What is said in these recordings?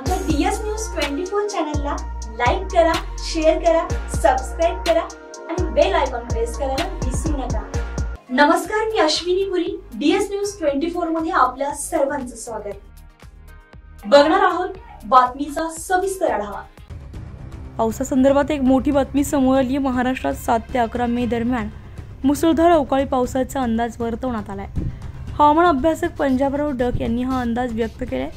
आमच्या DS news 24 चॅनलला like करा, शेअर करा, सबस्क्राइब करा आणि बेल आयकॉन प्रेस करायला विसरू नका। नमस्कार, मी अश्विनी पुरी, डीएस न्यूज 24 मध्ये आपल्या सर्वांचं स्वागत। बघणार आहोत बातमीचा सविस्तर आढावा। पावसासंदर्भात एक मोठी बातमी समोर आली आहे। महाराष्ट्रात 7 ते 11 मे दरम्यान मुसळधार अवकाळी पावसाचा अंदाज वर्तवण्यात आलाय। हवामान अभ्यासक पंजाबराव डक यांनी हा अंदाज व्यक्त केलाय।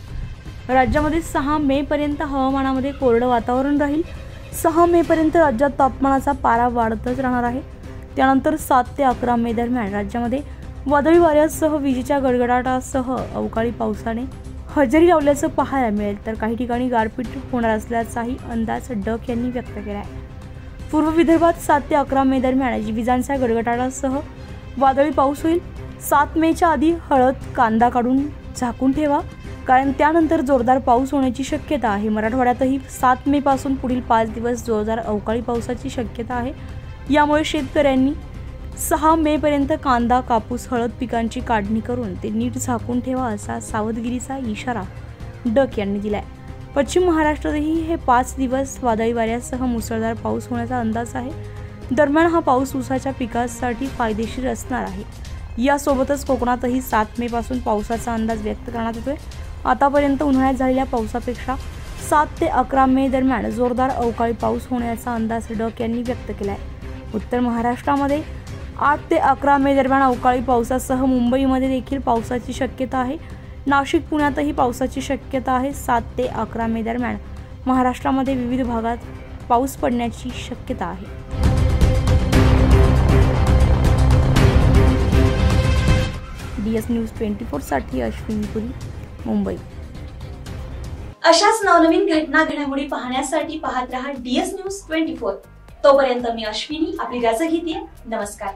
राज्यामध्ये 6 मे पर्यंत हवामानामध्ये कोरडं वातावरण राहील। 6 मे पर्यंत राज्यात तापमानाचा पारा वाढतच राहणार आहे। त्यानंतर 7 ते 11 मे दरम्यान राज्यामध्ये वादळी वाऱ्यासह विजेच्या गडगडाटासह अवकाळी पावसाने हजेरी लावल्याचं पाहायला मिळेल, तर काही ठिकाणी गारपीट होणार असल्याचाही अंदाज डक यांनी व्यक्त केला आहे। पूर्व विदर्भात 7 ते 11 मे दरम्यान विजांच्या गडगडाटासह वादळी पाऊस होईल। 7 मेच्या आधी हळद कांदा काढून झाकून ठेवा, कारण त्यानंतर जोरदार पाऊस होण्याची शक्यता आहे। मराठवाड्यातही 7 मे पासून पुढील 5 दिवस जोरदार अवकाळी पावसाची शक्यता आहे। यामुळे शेतकऱ्यांनी 6 मे पर्यंत कांदा, कापूस, हळद पिकांची काढणी करून ते नीट झाकून ठेवा, असा सावधगिरीचा इशारा डक यांनी दिलाय। पश्चिम महाराष्ट्रातही हे 5 दिवस वादळी वाऱ्यासह मुसळधार पाऊस होण्याचा अंदाज आहे। दरम्यान हा पाऊस ऊसाच्या पिकासाठी फायदेशीर असणार आहे। यासोबतच कोकणातही 7 मे पासून पावसाचा अंदाज व्यक्त करण्यात येतोय। आतापर्यंत उन्हाळ्यात झालेल्या पावसापेक्षा 7 ते 11 मे दरम्यान जोरदार अवकाळी पाऊस होण्याचा अंदाज डक यांनी व्यक्त केलाय। उत्तर महाराष्ट्रामध्ये 8 ते 11 मे दरम्यान अवकाळी पावसासह मुंबईमध्ये देखील पावसाची शक्यता आहे। नाशिक, पुण्यातही पावसाची शक्यता आहे। 7 ते 11 मे दरम्यान महाराष्ट्रामध्ये विविध भागात पाऊस पडण्याची शक्यता आहे। डीएस न्यूज 24 साठी अश्विनी पुरी, मुंबई। अशाच नवनवीन घटना घडामोडी पाहण्यासाठी पाहत रहा डीएस न्यूज 24। तोपर्यंत मी अश्विनी आपली रजा घेते। नमस्कार।